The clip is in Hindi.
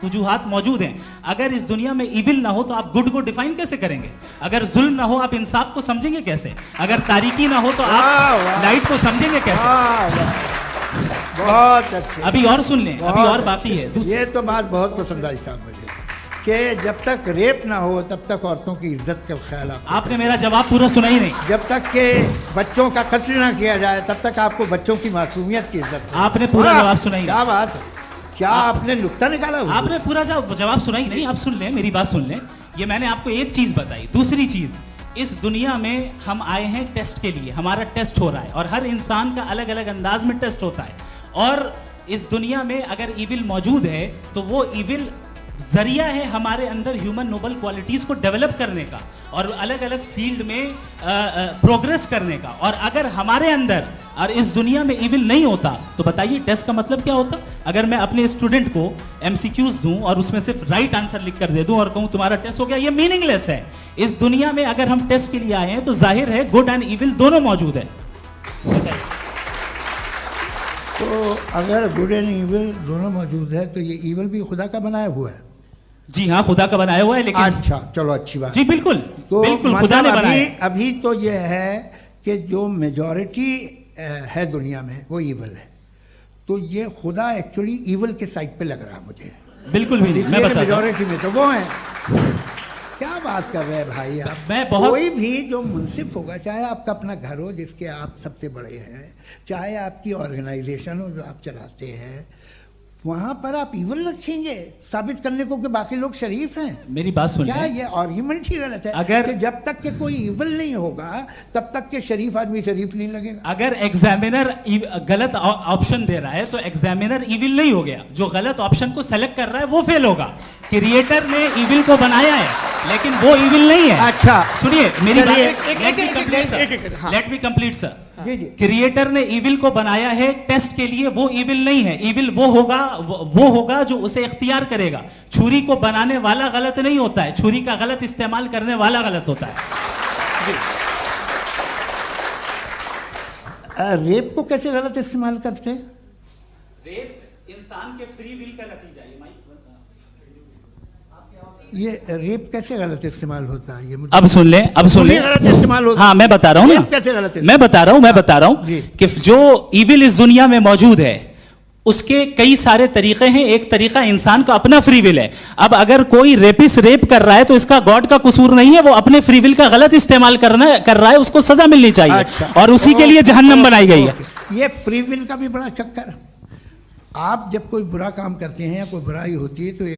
वजूहात मौजूद हैं। अगर इस दुनिया में इविल ना हो तो आप गुड को डिफाइन कैसे करेंगे? अगर जुल्म ना हो आप इंसाफ को समझेंगे कैसे? अगर तारीकी ना हो तो आप लाइट को समझेंगे कैसे? बहुत अच्छे। अभी और सुन लें, अभी और बाकी है। ये तो बात बहुत पसंद आई साहब मुझे कि जब तक रेप ना हो तब तक औरतों की इज्जत का ख्याल आपने मेरा जवाब पूरा सुना ही नहीं। जब तक के बच्चों का कत्ल ना किया जाए तब तक आपको बच्चों की मासूमियत की इज्जत। आपने पूरा जवाब सुना ही नहीं। क्या बात है, क्या आपने नुक्ता निकाला? आपने पूरा जवाब सुना ही नहीं। आप सुन लें, मेरी बात सुन लें। ये मैंने आपको एक चीज बताई। दूसरी चीज, इस दुनिया में हम आए हैं टेस्ट के लिए। हमारा टेस्ट हो रहा है और हर इंसान का अलग अलग अंदाज में टेस्ट होता है। और इस दुनिया में अगर इविल मौजूद है तो वो इविल जरिया है हमारे अंदर ह्यूमन नोबल क्वालिटीज को डेवलप करने का और अलग अलग फील्ड में प्रोग्रेस करने का। और अगर हमारे अंदर और इस दुनिया में इविल नहीं होता तो बताइए टेस्ट का मतलब क्या होता? अगर मैं अपने स्टूडेंट को एमसीक्यूज दूं और उसमें सिर्फ राइट आंसर लिख कर दे दूं और कहूं तुम्हारा टेस्ट हो गया, ये मीनिंगलेस है। इस दुनिया में अगर हम टेस्ट के लिए आए हैं तो जाहिर है गुड एंड इविल दोनों मौजूद है। तो अगर गुड एंड इविल दोनों मौजूद है तो ये इविल भी खुदा का बनाया हुआ है? जी हाँ, खुदा का बनाया हुआ है। लेकिन अच्छा, चलो अच्छी बात। जी बिल्कुल, तो बिल्कुल खुदा ने बनाया। अभी तो ये है कि जो मेजॉरिटी है दुनिया में वो इविल है, तो ये खुदा एक्चुअली इविल के साइड पे लग रहा है मुझे। बिल्कुल भी नहीं, मैं बताता हूं। मेजॉरिटी में तो वो है। क्या बात कर रहे हैं भाई आप? कोई भी जो मुंसिफ होगा, चाहे आपका अपना घर हो जिसके आप सबसे बड़े हैं, चाहे आपकी ऑर्गेनाइजेशन हो जो आप चलाते हैं, वहां पर आप इविल रखेंगे साबित करने को कि बाकी लोग शरीफ हैं? मेरी बात सुन, क्या ये आर्ग्यूमेंट ही गलत है? अगर कि जब तक के कोई इविल नहीं होगा तब तक के शरीफ आदमी शरीफ नहीं लगेगा। अगर एग्जामिनर गलत ऑप्शन दे रहा है तो एग्जामिनर इविल नहीं हो गया। जो गलत ऑप्शन को सेलेक्ट कर रहा है वो फेल होगा। क्रिएटर ने इविल को बनाया है लेकिन वो इविल नहीं है। अच्छा सुनिए मेरी बात, let me complete sir. Creator ने इविल को बनाया है टेस्ट के लिए, वो इविल नहीं है। इविल वो होगा जो उसे इख्तियार करेगा। छुरी को बनाने वाला गलत नहीं होता है, छुरी का गलत इस्तेमाल करने वाला गलत होता है। रेप को कैसे गलत इस्तेमाल करते हैं? रेप इंसान के फ्री विल का नतीजा है। ये रेप कैसे गलत इस्तेमाल होता है? ये मुझे अब सुन लें, अब सुन लें। गलत इस्तेमाल होता है। हाँ मैं बता रहा हूँ ना, कैसे गलत? मैं बता रहा हूँ कि जो इविल इस दुनिया में मौजूद है उसके कई सारे तरीके हैं। एक तरीका इंसान का अपना फ्री विल है। अब अगर कोई रेपिस्ट रेप कर रहा है तो इसका गॉड का कसूर नहीं है, वो अपने फ्री विल का गलत इस्तेमाल कर रहा है, उसको सजा मिलनी चाहिए। अच्छा, और उसी के लिए जहन्नम बनाई गई है। ये फ्री विल का भी बड़ा चक्कर। आप जब कोई बुरा काम करते हैं या कोई बुराई होती है तो